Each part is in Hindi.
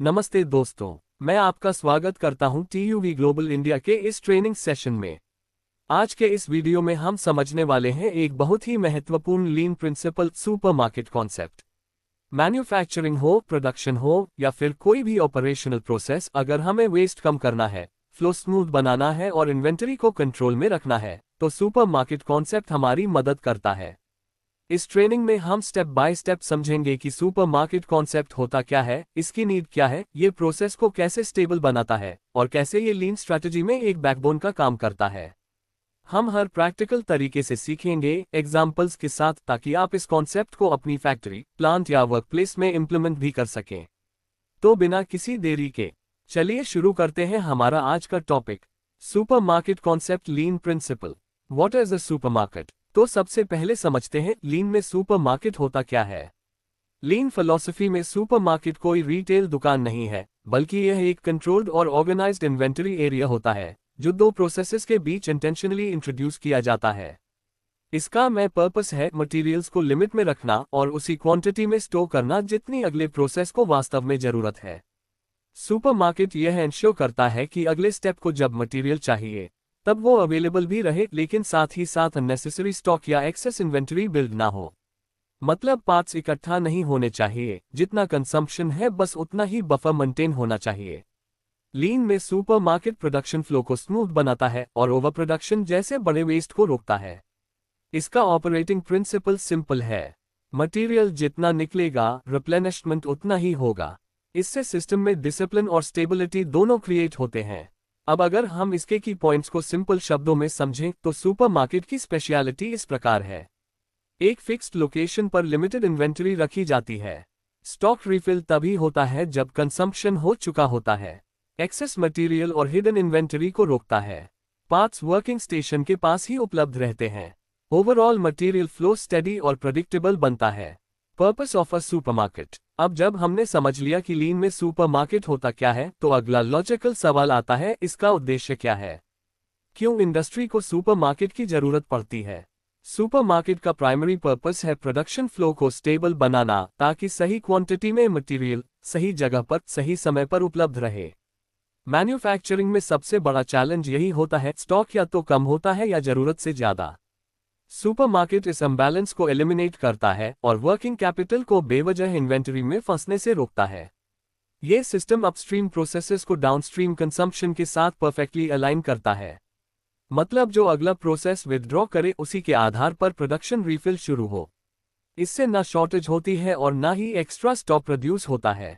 नमस्ते दोस्तों, मैं आपका स्वागत करता हूं TUV ग्लोबल इंडिया के इस ट्रेनिंग सेशन में। आज के इस वीडियो में हम समझने वाले हैं एक बहुत ही महत्वपूर्ण लीन प्रिंसिपल सुपरमार्केट कॉन्सेप्ट। मैन्युफैक्चरिंग हो, प्रोडक्शन हो या फिर कोई भी ऑपरेशनल प्रोसेस, अगर हमें वेस्ट कम करना है, फ्लो स्मूथ बनाना है और इन्वेंटरी को कंट्रोल में रखना है, तो सुपरमार्केट कॉन्सेप्ट हमारी मदद करता है। इस ट्रेनिंग में हम स्टेप बाय स्टेप समझेंगे कि सुपरमार्केट कॉन्सेप्ट होता क्या है, इसकी नीड क्या है, ये प्रोसेस को कैसे स्टेबल बनाता है और कैसे ये लीन स्ट्रैटेजी में एक बैकबोन का काम करता है। हम हर प्रैक्टिकल तरीके से सीखेंगे एग्जाम्पल्स के साथ, ताकि आप इस कॉन्सेप्ट को अपनी फैक्ट्री, प्लांट या वर्कप्लेस में इम्प्लीमेंट भी कर सकें। तो बिना किसी देरी के चलिए शुरू करते हैं हमारा आज का topic, supermarket concept lean principle. What is a supermarket? तो सबसे पहले समझते हैं लीन में सुपरमार्केट होता क्या है। लीन फिलॉसफी में सुपरमार्केट कोई रिटेल दुकान नहीं है, बल्कि यह एक कंट्रोल्ड और ऑर्गेनाइज्ड इन्वेंटरी एरिया होता है, जो दो प्रोसेसेस के बीच इंटेंशनली इंट्रोड्यूस किया जाता है। इसका मेन पर्पस है मटेरियल्स को लिमिट में रखना और उसी क्वांटिटी में स्टोर करना जितनी अगले प्रोसेस को वास्तव में जरूरत है। सुपरमार्केट यह इंश्योर करता है कि अगले स्टेप को जब मटेरियल चाहिए तब वो अवेलेबल भी रहे, लेकिन साथ ही साथ अननेसेसरी स्टॉक या एक्सेस इन्वेंटरी बिल्ड ना हो। मतलब पार्ट्स इकट्ठा नहीं होने चाहिए, जितना कंजम्पशन है बस उतना ही बफर मेंटेन होना चाहिए। लीन में सुपरमार्केट प्रोडक्शन फ्लो को स्मूथ बनाता है और ओवर प्रोडक्शन जैसे बड़े वेस्ट को रोकता है। इसका ऑपरेटिंग प्रिंसिपल सिंपल है, मटेरियल जितना निकलेगा रिप्लेनिशमेंट उतना ही होगा। इससे सिस्टम में डिसिप्लिन और स्टेबिलिटी दोनों क्रिएट होते हैं। अब अगर हम इसके की पॉइंट्स को सिंपल शब्दों में समझें तो सुपरमार्केट की स्पेशलिटी इस प्रकार है। एक फिक्स्ड लोकेशन पर लिमिटेड इन्वेंटरी रखी जाती है। स्टॉक रिफिल तभी होता है जब कंजम्पशन हो चुका होता है। एक्सेस मटेरियल और हिडन इन्वेंटरी को रोकता है। पार्ट्स वर्किंग स्टेशन के पास ही उपलब्ध रहते हैं। ओवरऑल मटेरियल फ्लो स्टेडी और प्रेडिक्टेबल बनता है। Purpose of a supermarket. अब जब हमने समझ लिया कि लीन में सुपरमार्केट होता क्या है, तो अगला लॉजिकल सवाल आता है, इसका उद्देश्य क्या है? क्यों इंडस्ट्री को सुपरमार्केट की जरूरत पड़ती है? सुपरमार्केट का प्राइमरी पर्पस है प्रोडक्शन फ्लो को स्टेबल बनाना, ताकि सही क्वांटिटी में मटेरियल सही जगह पर सही समय पर उपलब्ध रहे। मैन्युफैक्चरिंग में सबसे बड़ा चैलेंज यही होता है, स्टॉक या तो कम होता है या जरूरत से ज्यादा। सुपरमार्केट इस इम्बैलेंस को एलिमिनेट करता है और वर्किंग कैपिटल को बेवजह इन्वेंटरी में फंसने से रोकता है। यह सिस्टम अपस्ट्रीम प्रोसेसेस को डाउनस्ट्रीम कंजम्पशन के साथ परफेक्टली अलाइन करता है। मतलब जो अगला प्रोसेस विथड्रॉ करे उसी के आधार पर प्रोडक्शन रिफिल शुरू हो। इससे ना शॉर्टेज होती है और ना ही एक्स्ट्रा स्टॉक प्रोड्यूस होता है।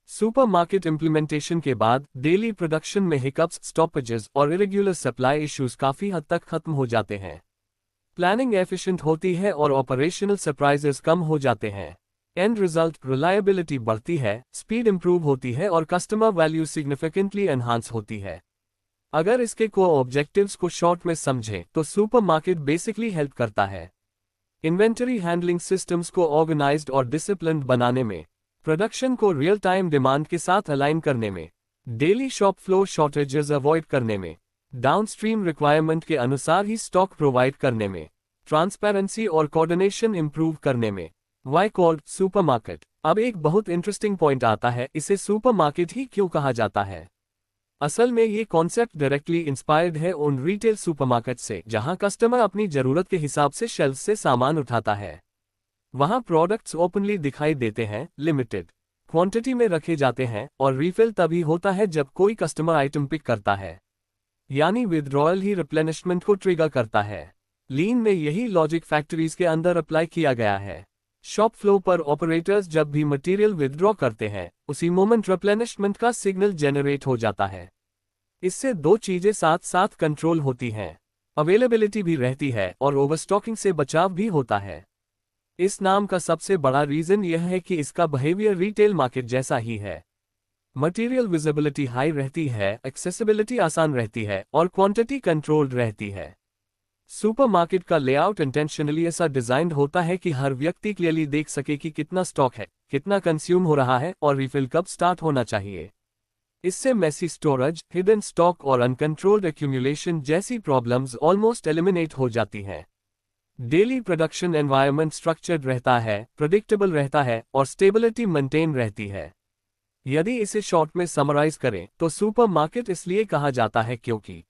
सुपरमार्केट इंप्लीमेंटेशन के बाद डेली प्रोडक्शन में हिकअप्स, स्टॉपेजेस और इरेगुलर सप्लाई इश्यूज काफी हद तक खत्म हो जाते हैं। प्लानिंग एफिशिएंट होती है और ऑपरेशनल सरप्राइजेस कम हो जाते हैं। एंड रिजल्ट, रिलायबिलिटी बढ़ती है, स्पीड इंप्रूव होती है और कस्टमर वैल्यू सिग्निफिकेंटली एनहांस होती है। अगर इसके को ऑब्जेक्टिव्स को शॉर्ट में समझें तो सुपरमार्केट बेसिकली हेल्प करता है इन्वेंटरी हैंडलिंग सिस्टम्स को ऑर्गेनाइज्ड और डिसिप्लिन्ड बनाने में, प्रोडक्शन को रियल टाइम डिमांड के साथ अलाइन करने में, daily shop flow shortages avoid करने में, डाउनस्ट्रीम रिक्वायरमेंट के अनुसार ही स्टॉक प्रोवाइड करने में, ट्रांसपेरेंसी और कोऑर्डिनेशन इंप्रूव करने में। Why called supermarket? अब एक बहुत इंटरेस्टिंग पॉइंट आता है, इसे सुपरमार्केट ही क्यों कहा जाता है? असल में ये कॉन्सेप्ट डायरेक्टली इंस्पायर्ड है उन रिटेल सुपरमार्केट से जहां कस्टमर अपनी जरूरत के हिसाब से शेल्फ से सामान उठाता है। वहां प्रोडक्ट्स ओपनली दिखाई देते हैं, लिमिटेड क्वांटिटी में रखे जाते हैं और रिफिल तभी होता है जब कोई कस्टमर आइटम पिक करता है। यानी विथड्रॉयल ही रिप्लेनिशमेंट को ट्रिगर करता है। लीन में यही लॉजिक फैक्ट्रीज के अंदर अप्लाई किया गया है। शॉप फ्लो पर ऑपरेटर्स जब भी मटेरियल विथड्रॉ करते हैं, उसी मोमेंट रिप्लेनिशमेंट का सिग्नल जनरेट हो जाता है। इससे दो चीजें साथ साथ कंट्रोल होती हैं, अवेलेबिलिटी भी रहती है और ओवरस्टॉकिंग से बचाव भी होता है। इस नाम का सबसे बड़ा रीजन यह है कि इसका बिहेवियर रिटेल मार्केट जैसा ही है। मटेरियल विजिबिलिटी हाई रहती है, एक्सेसिबिलिटी आसान रहती है और क्वांटिटी कंट्रोल्ड रहती है। सुपरमार्केट का लेआउट इंटेंशनली ऐसा डिजाइन्ड होता है कि हर व्यक्ति क्लियरली देख सके कि कितना स्टॉक है, कितना कंज्यूम हो रहा है और रिफिल कब स्टार्ट होना चाहिए। इससे मेसी स्टोरेज, हिडन स्टॉक और अनकंट्रोल्ड एक्यूमुलेशन जैसी प्रॉब्लम्स ऑलमोस्ट एलिमिनेट हो जाती हैं। डेली प्रोडक्शन एनवायरनमेंट स्ट्रक्चर्ड रहता है, प्रेडिक्टेबल रहता है और स्टेबिलिटी मेंटेन रहती है। यदि इसे शॉर्ट में समराइज करें तो सुपरमार्केट इसलिए कहा जाता है क्योंकि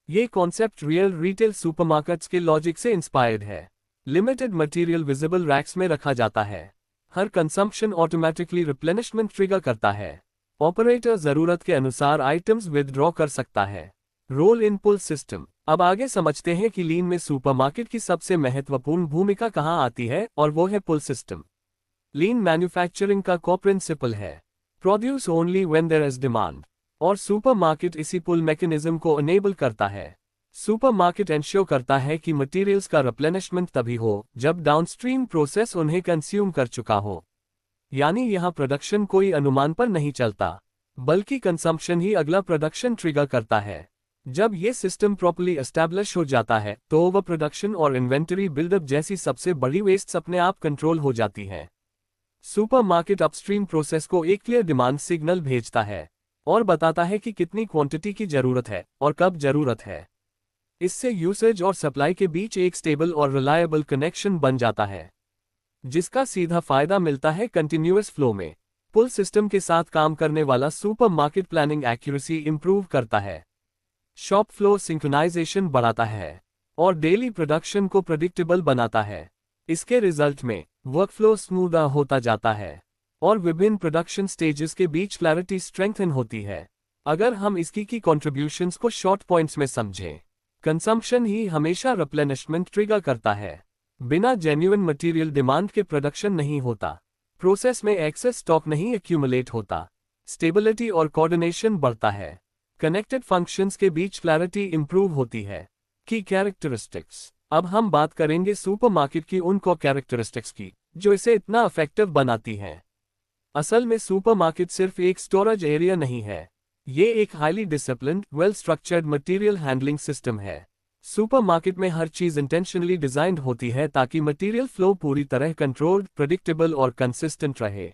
ये कॉन्सेप्ट रियल रिटेल सुपरमार्केट्स के लॉजिक से इंस्पायर्ड है। लिमिटेड मटेरियल विजिबल रैक्स में रखा जाता है। हर कंजम्पशन ऑटोमेटिकली रिप्लेनिशमेंट ट्रिगर करता है। ऑपरेटर जरूरत के अनुसार आइटम्स विदड्रॉ कर सकता है। Role in pull system. अब आगे समझते हैं कि लीन में सुपरमार्केट की सबसे महत्वपूर्ण भूमिका कहां आती है, और वो है पुल सिस्टम। लीन मैन्युफैक्चरिंग का को प्रिंसिपल है produce only when there is demand, और सुपरमार्केट इसी पुल मैकेनिज्म को अनेबल करता है। सुपरमार्केट एंश्योर करता है कि मटेरियल्स का रिप्लेनिशमेंट तभी हो जब डाउनस्ट्रीम प्रोसेस उन्हें कंज्यूम कर चुका हो। यानी यहां प्रोडक्शन कोई अनुमान पर नहीं चलता, बल्कि कंजम्पशन ही अगला प्रोडक्शन ट्रिगर करता है। जब ये सिस्टम प्रॉपर्ली एस्टैब्लिश हो जाता है तो ओवर प्रोडक्शन और इन्वेंटरी बिल्डअप जैसी सबसे बड़ी वेस्ट्स अपने आप कंट्रोल हो जाती हैं। सुपरमार्केट अपस्ट्रीम प्रोसेस को एक क्लियर डिमांड सिग्नल भेजता है और बताता है कि कितनी क्वांटिटी की जरूरत है और कब जरूरत है। इससे यूसेज और सप्लाई के बीच एक स्टेबल और रिलायबल कनेक्शन बन जाता है, जिसका सीधा फायदा मिलता है कंटिन्यूअस फ्लो में। पुल सिस्टम के साथ काम करने वाला सुपरमार्केट प्लानिंग एक्यूरेसी इंप्रूव करता है, शॉप फ्लो सिंक्रोनाइजेशन बढ़ाता है और डेली प्रोडक्शन को प्रेडिक्टेबल बनाता है। इसके रिजल्ट में वर्कफ्लो स्मूथ होता जाता है और विभिन्न प्रोडक्शन स्टेजेस के बीच क्लैरिटी स्ट्रेंथन होती है। अगर हम इसकी की कॉन्ट्रीब्यूशंस को शॉर्ट पॉइंट्स में समझें, कंजम्पशन ही हमेशा रिप्लेनिशमेंट ट्रिगर करता है। बिना जेन्युइन मटेरियल डिमांड के प्रोडक्शन नहीं होता, प्रोसेस में एक्सेस स्टॉक नहीं एक्यूमुलेट होता, स्टेबिलिटी और कोऑर्डिनेशन बढ़ता है, कनेक्टेड फंक्शंस के बीच क्लैरिटी इंप्रूव होती है। की कैरेक्टरिस्टिक्स। अब हम बात करेंगे सुपरमार्केट की उन को कैरेक्टरिस्टिक्स की जो इसे इतना इफेक्टिव बनाती हैं। असल में सुपरमार्केट सिर्फ एक स्टोरेज एरिया नहीं है, ये एक highly disciplined, well structured material handling system है। सुपरमार्केट में हर चीज इंटेंशनली डिजाइंड होती है ताकि मटेरियल फ्लो पूरी तरह कंट्रोल्ड, प्रेडिक्टेबल और कंसिस्टेंट रहे।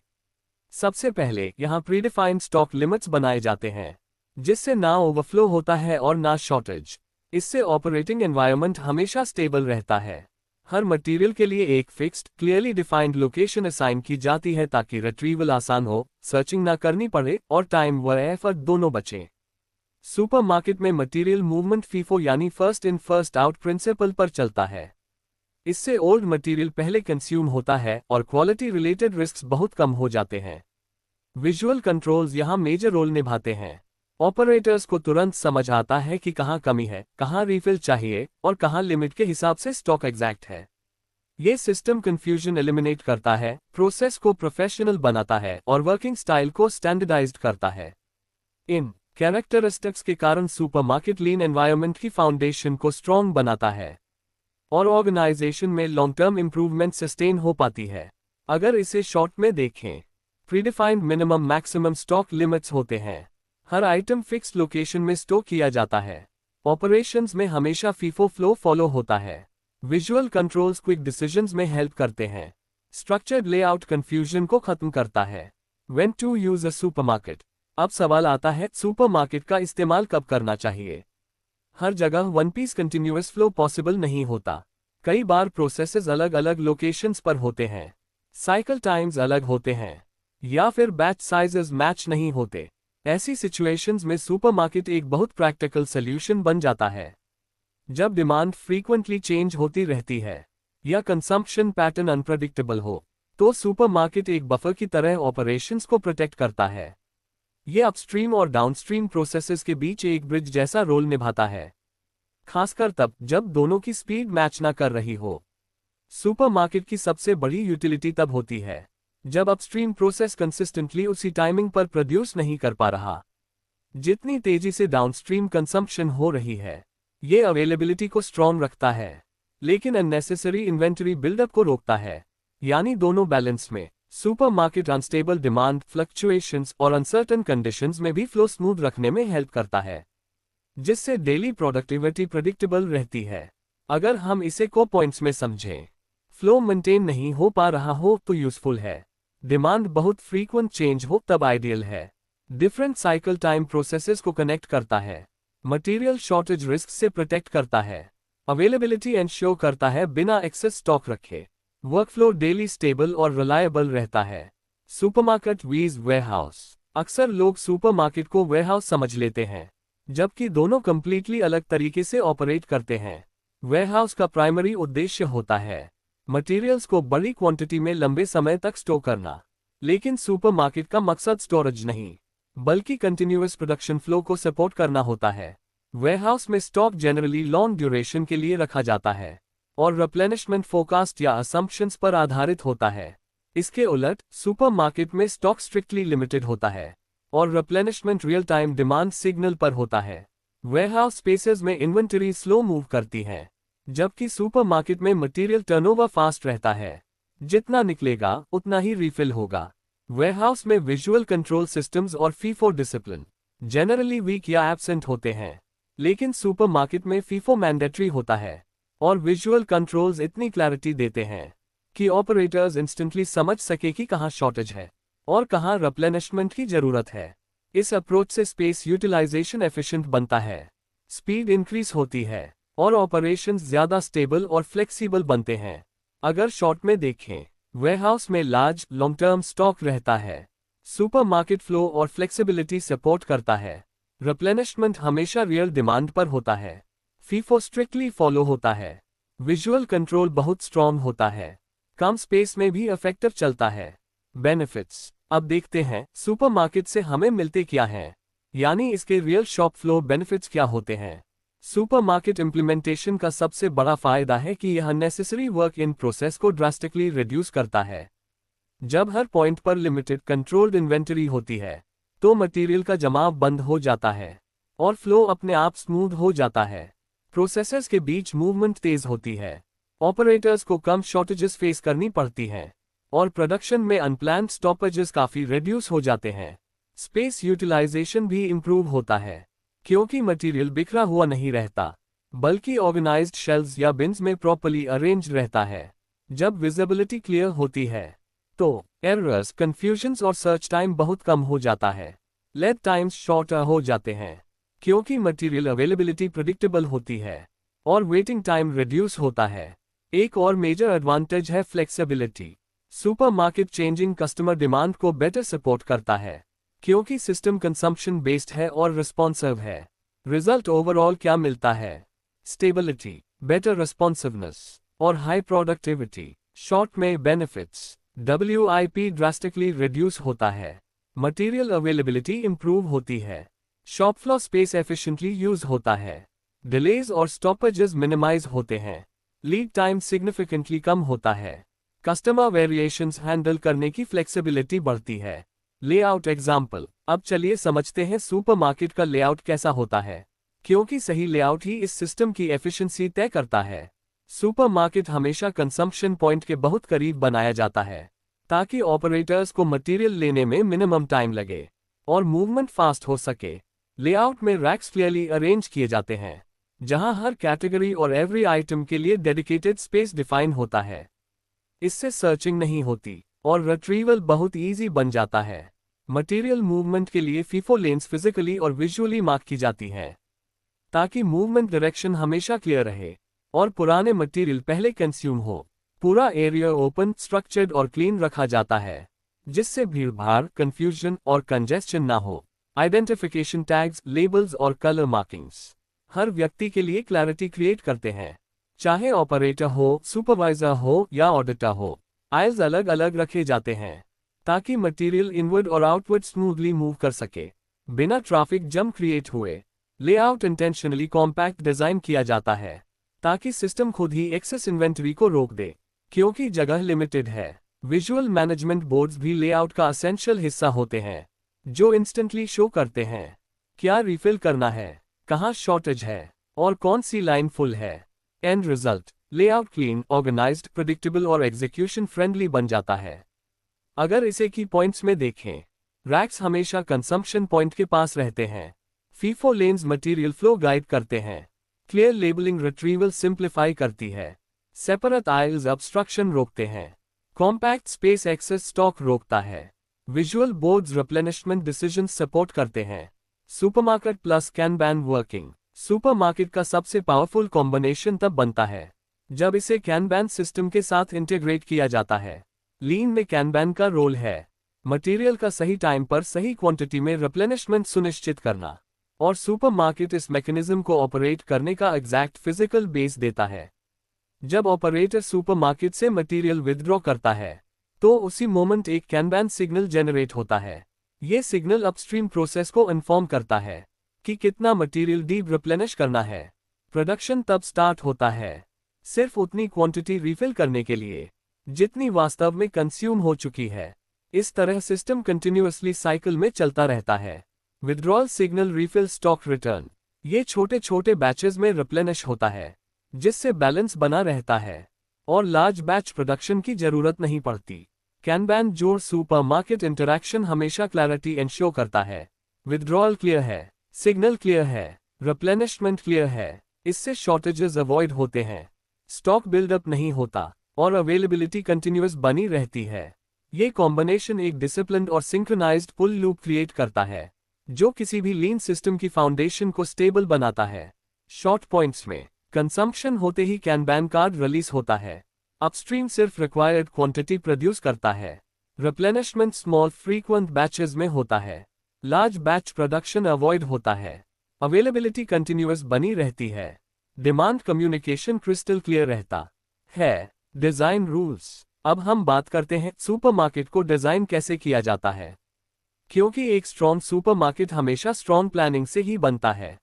सबसे पहले यहाँ प्रीडिफाइंड स्टॉक लिमिट्स बनाए जाते हैं, जिससे ना ओवरफ्लो होता है और ना शॉर्टेज। इससे ऑपरेटिंग एनवायरनमेंट हमेशा स्टेबल रहता है। हर मटेरियल के लिए एक fixed, clearly defined location assign की जाती है ताकि रिट्रीवल आसान हो, सर्चिंग ना करनी पड़े और टाइम व एफर्ट दोनों बचें। सुपरमार्केट में मटेरियल मूवमेंट फीफो यानी first in first out principle पर चलता है। इससे ओल्ड मटेरियल पहले कंज्यूम होता है और क्वालिटी रिलेटेड रिस्क्स बहुत कम हो जाते हैं। विजुअल कंट्रोल्स यहाँ मेजर रोल निभाते हैं। ऑपरेटर्स को तुरंत समझ आता है कि कहाँ कमी है, कहाँ रिफिल चाहिए और कहाँ लिमिट के हिसाब से स्टॉक एग्जैक्ट है। ये सिस्टम कंफ्यूजन एलिमिनेट करता है, प्रोसेस को प्रोफेशनल बनाता है और वर्किंग स्टाइल को स्टैंडर्डाइज्ड करता है। इन कैरेक्टरिस्टिक्स के कारण सुपरमार्केट लीन एनवायरनमेंट की फाउंडेशन को स्ट्रॉन्ग बनाता है और ऑर्गेनाइजेशन में लॉन्ग टर्म इंप्रूवमेंट सस्टेन हो पाती है। अगर इसे शॉर्ट में देखें, predefined minimum maximum stock limits होते हैं। हर आइटम फिक्स्ड लोकेशन में स्टोर किया जाता है। ऑपरेशंस में हमेशा फीफो फ्लो फॉलो होता है। विजुअल कंट्रोल्स क्विक डिसीजंस में हेल्प करते हैं। स्ट्रक्चर्ड लेआउट कंफ्यूजन को खत्म करता है। When to use a supermarket. अब सवाल आता है, सुपरमार्केट का इस्तेमाल कब करना चाहिए। हर जगह one piece continuous flow possible नहीं होता। कई बार प्रोसेसेस अलग अलग लोकेशंस पर होते हैं, साइकिल टाइम्स अलग होते हैं या फिर बैच साइजेस मैच नहीं होते। ऐसी सिचुएशंस में सुपरमार्केट एक बहुत प्रैक्टिकल सॉल्यूशन बन जाता है। जब डिमांड फ्रीक्वेंटली चेंज होती रहती है या कंजम्पशन पैटर्न अनप्रेडिक्टेबल हो, तो सुपरमार्केट एक बफर की तरह ऑपरेशंस को प्रोटेक्ट करता है। ये अपस्ट्रीम और डाउनस्ट्रीम प्रोसेसेस के बीच एक ब्रिज जैसा रोल निभाता है, खासकर तब जब दोनों की स्पीड मैच ना कर रही हो। सुपरमार्केट की सबसे बड़ी यूटिलिटी तब होती है जब अपस्ट्रीम प्रोसेस कंसिस्टेंटली उसी टाइमिंग पर प्रोड्यूस नहीं कर पा रहा जितनी तेजी से डाउनस्ट्रीम कंजम्पशन हो रही है। ये अवेलेबिलिटी को स्ट्रॉन्ग रखता है, लेकिन अननेसेसरी इन्वेंटरी बिल्डअप को रोकता है। यानी दोनों बैलेंस में सुपरमार्केट अनस्टेबल डिमांड, फ्लक्चुएशंस और अनसर्टन कंडीशंस में भी फ्लो स्मूथ रखने में हेल्प करता है, जिससे डेली प्रोडक्टिविटी प्रेडिक्टेबल रहती है। अगर हम इसे को पॉइंट्स में समझें, फ्लो मेंटेन नहीं हो पा रहा हो तो यूजफुल है, डिमांड बहुत फ्रीक्वेंट चेंज हो तब आइडियल है, डिफरेंट साइकिल टाइम प्रोसेसेस को कनेक्ट करता है, मटेरियल शॉर्टेज रिस्क से प्रोटेक्ट करता है, अवेलेबिलिटी एंश्योर करता है बिना एक्सेस स्टॉक रखे, वर्कफ्लो डेली स्टेबल और रिलायबल रहता है। सुपरमार्केट वीज वेयरहाउस। अक्सर लोग सुपरमार्केट को वेयरहाउस समझ लेते हैं, जबकि दोनों कंप्लीटली अलग तरीके से ऑपरेट करते हैं। वेयरहाउस का प्राइमरी उद्देश्य होता है मटेरियल्स को बड़ी क्वांटिटी में लंबे समय तक स्टोर करना, लेकिन सुपरमार्केट का मकसद स्टोरेज नहीं, बल्कि कंटिन्यूअस प्रोडक्शन फ्लो को सपोर्ट करना होता है। वेयरहाउस में स्टॉक जनरली लॉन्ग ड्यूरेशन के लिए रखा जाता है और रिप्लेनिशमेंट फोरकास्ट या असम्पशंस पर आधारित होता है। इसके उलट सुपरमार्केट में स्टॉक स्ट्रिक्टली लिमिटेड होता है और replenishment real time demand signal पर होता है। वेयरहाउस स्पेसेस में इन्वेंटरी स्लो मूव करती है, जबकि सुपरमार्केट में मटेरियल टर्नओवर फास्ट रहता है। जितना निकलेगा उतना ही रिफिल होगा। वेयरहाउस में विजुअल कंट्रोल सिस्टम्स और फीफो डिसिप्लिन जनरली वीक या एब्सेंट होते हैं, लेकिन सुपरमार्केट में फीफो मैंडेटरी होता है और विजुअल कंट्रोल्स इतनी क्लैरिटी देते हैं कि ऑपरेटर्स इंस्टेंटली समझ सके कि कहां शॉर्टेज है और कहां रिप्लेनिशमेंट की जरूरत है। इस अप्रोच से स्पेस यूटिलाइजेशन एफिशिएंट बनता है, स्पीड इंक्रीज होती है और ऑपरेशंस ज्यादा स्टेबल और फ्लेक्सिबल बनते हैं। अगर शॉर्ट में देखें, वेयरहाउस में लार्ज लॉन्ग टर्म स्टॉक रहता है, सुपरमार्केट फ्लो और फ्लेक्सिबिलिटी सपोर्ट करता है, रिप्लेनिशमेंट हमेशा रियल डिमांड पर होता है, फीफो स्ट्रिक्टली फॉलो होता है, विजुअल कंट्रोल बहुत स्ट्रॉन्ग होता है, कम स्पेस में भी इफेक्टिव चलता है। बेनिफिट्स अब देखते हैं सुपरमार्केट से हमें मिलते क्या हैं, यानी इसके रियल शॉप फ्लो बेनिफिट्स क्या होते हैं। सुपरमार्केट इंप्लीमेंटेशन का सबसे बड़ा फायदा है कि यह नेसेसरी वर्क इन प्रोसेस को ड्रास्टिकली रिड्यूस करता है। जब हर पॉइंट पर लिमिटेड कंट्रोल्ड इन्वेंटरी होती है, तो मटेरियल का जमाव बंद हो जाता है और फ्लो अपने आप स्मूथ हो जाता है। प्रोसेसर्स के बीच मूवमेंट तेज होती है, ऑपरेटर्स को कम शॉर्टेजेस फेस करनी पड़ती हैं और प्रोडक्शन में अनप्लान्ड स्टॉपेजेस काफी रिड्यूस हो जाते हैं। स्पेस यूटिलाइजेशन भी इंप्रूव होता है, क्योंकि मटेरियल बिखरा हुआ नहीं रहता, बल्कि ऑर्गेनाइज्ड शेल्व्स या बिन्स में प्रॉपर्ली अरेंज्ड रहता है। जब विजिबिलिटी क्लियर होती है, तो एरर्स, कंफ्यूजन्स और सर्च टाइम बहुत कम हो जाता है। लीड टाइम्स शॉर्टर हो जाते हैं, क्योंकि मटेरियल अवेलेबिलिटी प्रेडिक्टेबल होती है और वेटिंग टाइम रिड्यूस होता है। एक और मेजर एडवांटेज है flexibility. Supermarket changing customer demand को बेटर सपोर्ट करता है, क्योंकि सिस्टम कंजम्पशन बेस्ड है और रिस्पॉन्सिव है। रिजल्ट ओवरऑल क्या मिलता है? स्टेबिलिटी, बेटर रिस्पॉन्सिवनेस और हाई प्रोडक्टिविटी। शॉर्ट में बेनिफिट्स, WIP ड्रास्टिकली रिड्यूस होता है, मटेरियल अवेलेबिलिटी इंप्रूव होती है, shop floor space efficiently use होता है, डिलेज और स्टॉपेजेस मिनिमाइज होते हैं, लीड टाइम सिग्निफिकेंटली कम होता है, कस्टमर वेरिएशंस हैंडल करने की फ्लेक्सिबिलिटी बढ़ती है। Layout example. अब चलिए समझते हैं सुपरमार्केट का लेआउट कैसा होता है, क्योंकि सही लेआउट ही इस सिस्टम की एफिशिएंसी तय करता है। सुपरमार्केट हमेशा कंजम्पशन पॉइंट के बहुत करीब बनाया जाता है, ताकि ऑपरेटर्स को मटेरियल लेने में मिनिमम टाइम लगे और मूवमेंट फास्ट हो सके। लेआउट में रैक्स क्लियरली अरेंज किए जाते हैं, जहां हर कैटेगरी और एवरी आइटम के लिए डेडिकेटेड स्पेस डिफाइन होता है। इससे सर्चिंग नहीं होती और रिट्रीवल बहुत इजी बन जाता है। मटेरियल मूवमेंट के लिए फीफो लेन्स फिजिकली और विजुअली मार्क की जाती हैं, ताकि मूवमेंट डायरेक्शन हमेशा क्लियर रहे और पुराने मटेरियल पहले कंज्यूम हो। पूरा एरिया ओपन, स्ट्रक्चर्ड और क्लीन रखा जाता है, जिससे भीड़भाड़, कंफ्यूजन और कंजेस्शन ना हो। आइडेंटिफिकेशन टैग्स, लेबल्स और कलर मार्किंग्स हर व्यक्ति के लिए क्लैरिटी क्रिएट करते हैं, चाहे ऑपरेटर हो, सुपरवाइजर हो या ऑडिटर हो। आइल्स अलग अलग रखे जाते हैं, ताकि मटेरियल इनवर्ड और आउटवर्ड स्मूथली मूव कर सके, बिना ट्रैफिक जम क्रिएट हुए। लेआउट इंटेंशनली कॉम्पैक्ट डिजाइन किया जाता है, ताकि सिस्टम खुद ही एक्सेस इन्वेंटरी को रोक दे, क्योंकि जगह लिमिटेड है। विजुअल मैनेजमेंट बोर्ड्स भी लेआउट का एसेंशियल हिस्सा होते हैं, जो इंस्टेंटली शो करते हैं क्या रिफिल करना है, कहां शॉर्टेज है और कौन सी लाइन फुल है। End result, layout clean, organised, predictable और एग्जीक्यूशन फ्रेंडली बन जाता है। अगर इसे की पॉइंट्स में देखें, रैक्स हमेशा कंजम्पशन पॉइंट के पास रहते हैं, FIFO lens material flow guide करते हैं, क्लियर लेबलिंग रिट्रीवल सिंप्लीफाई करती है, सेपरेट आइल्स ऑब्स्ट्रक्शन रोकते हैं, कॉम्पैक्ट स्पेस एक्सेस स्टॉक रोकता है, visual boards replenishment decisions support करते हैं। Supermarket plus kanban working. Supermarket का सबसे पावरफुल कॉम्बिनेशन तब बनता है जब इसे कैनबैन सिस्टम के साथ इंटीग्रेट किया जाता है। लीन में कैनबैन का रोल है मटेरियल का सही टाइम पर सही क्वांटिटी में रिप्लेनिशमेंट सुनिश्चित करना। और सुपरमार्केट इस मैकेनिज्म को ऑपरेट करने का एग्जैक्ट फिजिकल बेस देता है। जब ऑपरेटर सुपरमार्केट से मटेरियल विथड्रॉ करता है तो उसी मोमेंट एक कैनबैन सिग्नल जनरेट होता है। ये सिग्नल अपस्ट्रीम प्रोसेस को इन्फॉर्म करता है कि कितना मटेरियल डीप रिप्लेनिश करना है। प्रोडक्शन तब स्टार्ट होता है, सिर्फ उतनी क्वांटिटी रिफिल करने के लिए जितनी वास्तव में कंज्यूम हो चुकी है। इस तरह सिस्टम कंटिन्यूअसली साइकिल में चलता रहता है। Withdrawal signal, refill, stock return, ये छोटे छोटे बैचेस में रिप्लेनिश होता है जिससे बैलेंस बना रहता है और लार्ज बैच प्रोडक्शन की जरूरत नहीं पड़ती। कैनबैन जोड़ सुपरमार्केट इंटरैक्शन हमेशा क्लैरिटी एंश्योर करता है। विथड्रॉल क्लियर है, सिग्नल क्लियर है, रिप्लेनिशमेंट क्लियर है, इससे शॉर्टेजेस अवॉइड होते हैं, स्टॉक बिल्डअप नहीं होता और अवेलेबिलिटी कंटिन्यूअस बनी रहती है। ये कॉम्बिनेशन एक डिसिप्लिन्ड और सिंक्रोनाइज्ड पुल लूप क्रिएट करता है जो किसी भी लीन सिस्टम की फाउंडेशन को स्टेबल बनाता है। शॉर्ट पॉइंट्स में कंजम्पशन होते ही कैनबैन कार्ड रिलीज होता है। अपस्ट्रीम सिर्फ रिक्वायर्ड क्वांटिटी प्रोड्यूस करता है। रिप्लेनिशमेंट स्मॉल फ्रीक्वेंट बैचेस में होता है। लार्ज बैच प्रोडक्शन अवॉइड होता है। अवेलेबिलिटी कंटिन्यूअस बनी रहती है। डिमांड कम्युनिकेशन क्रिस्टल क्लियर रहता है। Design rules. अब हम बात करते हैं सुपरमार्केट को डिजाइन कैसे किया जाता है, क्योंकि एक स्ट्रॉन्ग सुपरमार्केट हमेशा स्ट्रॉन्ग प्लानिंग से ही बनता है।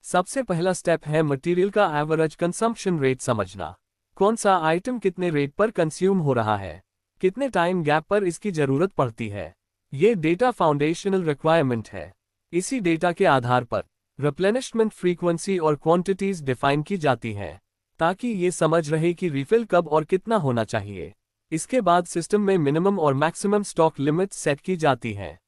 सबसे पहला स्टेप है मटेरियल का एवरेज कंजम्पशन रेट समझना। कौन सा आइटम कितने रेट पर कंज्यूम हो रहा है, कितने टाइम गैप पर इसकी जरूरत पड़ती है। ये डेटा फाउंडेशनल रिक्वायरमेंट है। इसी डेटा के आधार पर रिप्लेनिशमेंट फ्रीक्वेंसी और क्वांटिटीज डिफाइन की जाती हैं ताकि ये समझ रहे कि रिफिल कब और कितना होना चाहिए। इसके बाद सिस्टम में मिनिमम और मैक्सिमम स्टॉक लिमिट सेट की जाती हैं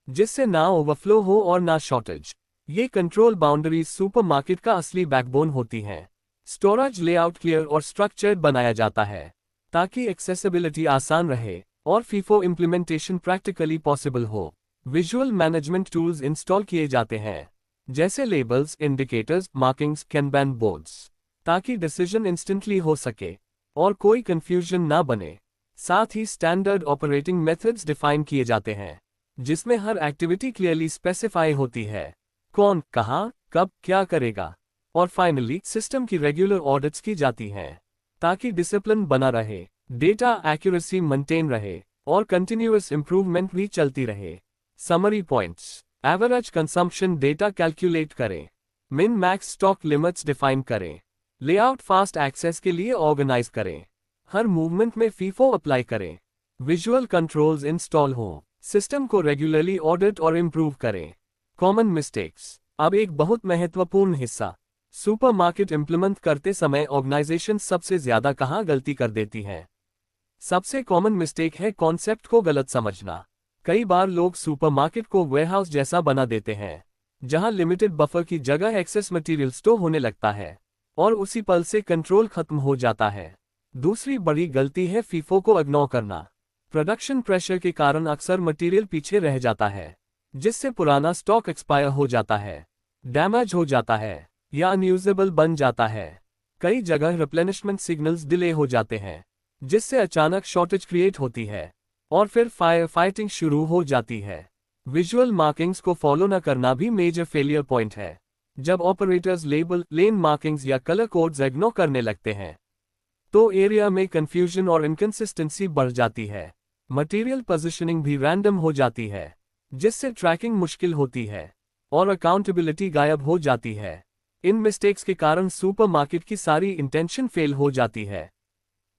जिससे ना ओवरफ्लो हो और ना शॉर्टेज। ये कंट्रोल बाउंड्रीज सुपरमार्केट का असली बैकबोन होती हैं। स्टोरेज लेआउट क्लियर और स्ट्रक्चर्ड बनाया जाता है ताकि एक्सेसिबिलिटी आसान रहे और फीफो इम्प्लीमेंटेशन प्रैक्टिकली पॉसिबल हो। विजुअल मैनेजमेंट टूल्स इंस्टॉल किए जाते हैं जैसे लेबल्स, इंडिकेटर्स, मार्किंग्स, कैनबैन बोर्ड्स, ताकि डिसीजन इंस्टेंटली हो सके और कोई कंफ्यूजन ना बने। साथ ही स्टैंडर्ड ऑपरेटिंग मेथड्स डिफाइन किए जाते हैं जिसमें हर एक्टिविटी क्लियरली स्पेसिफाई होती है, कौन, कहां, कब, क्या करेगा। और फाइनली सिस्टम की रेगुलर ऑडिट्स की जाती हैं ताकि डिसिप्लिन बना रहे, डेटा एक्यूरेसी मेंटेन रहे और कंटिन्यूअस इंप्रूवमेंट भी चलती रहे। Summary points. Average consumption data calculate करें। Min max stock limits define करें। लेआउट फास्ट एक्सेस के लिए ऑर्गेनाइज करें। हर मूवमेंट में फीफो अप्लाई करें। विजुअल कंट्रोल्स इंस्टॉल हों। सिस्टम को रेगुलरली ऑडिट और इम्प्रूव करें। Common mistakes. अब एक बहुत महत्वपूर्ण हिस्सा, सुपरमार्केट इंप्लीमेंट करते समय ऑर्गेनाइजेशन सबसे ज्यादा कहां गलती कर देती हैं। सबसे कॉमन मिस्टेक है कॉन्सेप्ट को गलत समझना। कई बार लोग सुपरमार्केट को वेयरहाउस जैसा बना देते हैं जहां लिमिटेड बफर की जगह एक्सेस मटेरियल स्टोर होने लगता है और उसी पल से कंट्रोल खत्म हो जाता है। दूसरी बड़ी गलती है फीफो को इग्नोर करना। प्रोडक्शन प्रेशर के कारण अक्सर मटेरियल पीछे रह जाता है जिससे पुराना स्टॉक एक्सपायर हो जाता है, डैमेज हो जाता है या अनयूजेबल बन जाता है। कई जगह रिप्लेनिशमेंट सिग्नल्स डिले हो जाते हैं जिससे अचानक शॉर्टेज क्रिएट होती है और फिर फायर फाइटिंग शुरू हो जाती है। विजुअल मार्किंग्स को फॉलो न करना भी मेजर फेलियर पॉइंट है। जब ऑपरेटर्स लेबल, लेन मार्किंग्स या कलर कोड्स इग्नोर करने लगते हैं तो एरिया में कंफ्यूजन और इनकंसिस्टेंसी बढ़ जाती है। मटेरियल पोजीशनिंग भी रैंडम हो जाती है जिससे ट्रैकिंग मुश्किल होती है और अकाउंटेबिलिटी गायब हो जाती है। इन मिस्टेक्स के कारण सुपरमार्केट की सारी इंटेंशन फेल हो जाती है,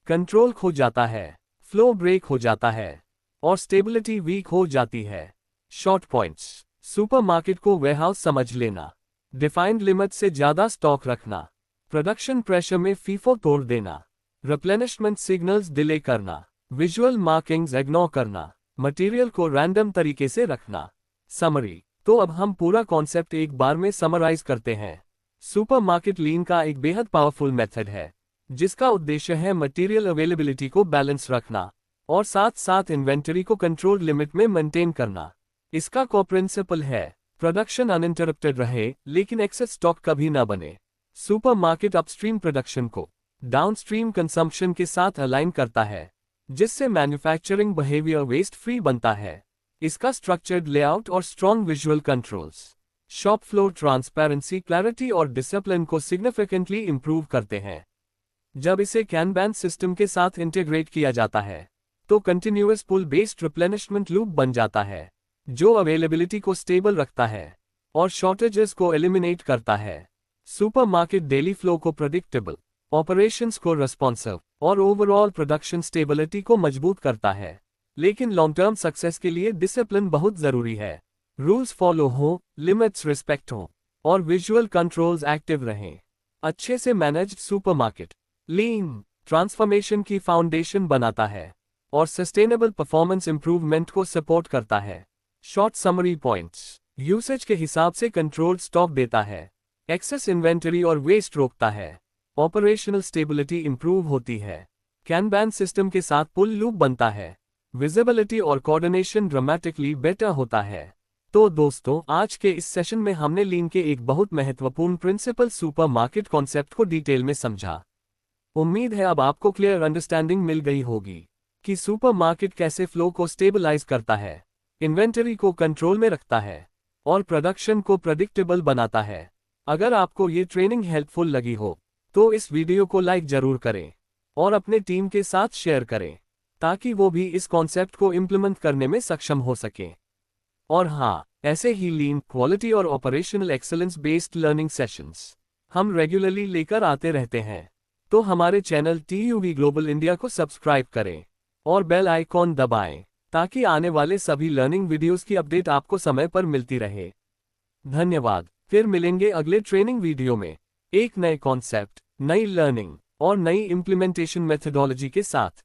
कंट्रोल खो जाता है, फ्लो ब्रेक हो जाता है और स्टेबिलिटी वीक हो जाती है। Short points. सुपरमार्केट को वेयरहाउस समझ लेना। डिफाइंड लिमिट से ज्यादा स्टॉक रखना। प्रोडक्शन प्रेशर में फीफो तोड़ देना। रिप्लेनिशमेंट सिग्नल्स डिले करना। विजुअल मार्किंग्स इग्नोर करना। मटेरियल को रैंडम तरीके से रखना। समरी। तो अब हम पूरा कॉन्सेप्ट एक बार में समराइज करते हैं। सुपरमार्केट लीन का एक बेहद पावरफुल मेथड है जिसका उद्देश्य है मटेरियल अवेलेबिलिटी को बैलेंस रखना और साथ साथ इन्वेंटरी को कंट्रोल लिमिट में मेंटेन करना। इसका कोर प्रिंसिपल है प्रोडक्शन अनइंटरप्टेड रहे लेकिन एक्सेस स्टॉक कभी ना बने। सुपरमार्केट अपस्ट्रीम प्रोडक्शन को डाउनस्ट्रीम कंजम्पशन के साथ अलाइन करता है जिससे मैन्युफैक्चरिंग बिहेवियर वेस्ट फ्री बनता है। इसका स्ट्रक्चर्ड लेआउट और strong visual controls shop floor transparency, clarity और डिसिप्लिन को सिग्निफिकेंटली इंप्रूव करते हैं। जब इसे कैनबैन सिस्टम के साथ इंटीग्रेट किया जाता है तो कंटिन्यूअस पुल बेस्ड रिप्लेनिशमेंट लूप बन जाता है, जो अवेलेबिलिटी को स्टेबल रखता है और शॉर्टेजेस को एलिमिनेट करता है। सुपरमार्केट डेली फ्लो को प्रेडिक्टेबल, ऑपरेशंस को रिस्पॉन्सिव और ओवरऑल प्रोडक्शन स्टेबिलिटी को मजबूत करता है। लेकिन लॉन्ग टर्म सक्सेस के लिए डिसिप्लिन बहुत जरूरी है। रूल्स फॉलो हो, लिमिट्स रिस्पेक्ट हो और विजुअल कंट्रोल्स एक्टिव रहें। अच्छे से मैनेज्ड सुपरमार्केट लीन ट्रांसफॉर्मेशन की फाउंडेशन बनाता है और सस्टेनेबल परफॉर्मेंस इंप्रूवमेंट को सपोर्ट करता है। शॉर्ट समरी पॉइंट्स: यूसेज के हिसाब से कंट्रोल्ड स्टॉक देता है, एक्सेस इन्वेंटरी और वेस्ट रोकता है, ऑपरेशनल स्टेबिलिटी इंप्रूव होती है, कैनबैन सिस्टम के साथ पुल लूप बनता है, विजिबिलिटी और कोऑर्डिनेशन ड्रामेटिकली बेटर होता है। तो दोस्तों, आज के इस सेशन में हमने लीन के एक बहुत महत्वपूर्ण प्रिंसिपल सुपरमार्केट कॉन्सेप्ट को डिटेल में समझा। उम्मीद है अब आपको क्लियर अंडरस्टैंडिंग मिल गई होगी कि सुपरमार्केट कैसे फ्लो को स्टेबलाइज करता है, इन्वेंटरी को कंट्रोल में रखता है और प्रोडक्शन को प्रेडिक्टेबल बनाता है। अगर आपको ये ट्रेनिंग हेल्पफुल लगी हो तो इस वीडियो को लाइक जरूर करें और अपने टीम के साथ शेयर करें ताकि वो भी इस कॉन्सेप्ट को इम्प्लीमेंट करने में सक्षम हो सके। और हाँ, ऐसे ही लीन, क्वालिटी और operational excellence based learning sessions हम रेगुलरली लेकर आते रहते हैं। तो हमारे चैनल TUV ग्लोबल इंडिया को सब्सक्राइब करें और बेल आइकॉन दबाएं ताकि आने वाले सभी लर्निंग वीडियोस की अपडेट आपको समय पर मिलती रहे। धन्यवाद। फिर मिलेंगे अगले ट्रेनिंग वीडियो में एक नए कॉन्सेप्ट, नई लर्निंग और नई इम्प्लीमेंटेशन मेथडोलॉजी के साथ।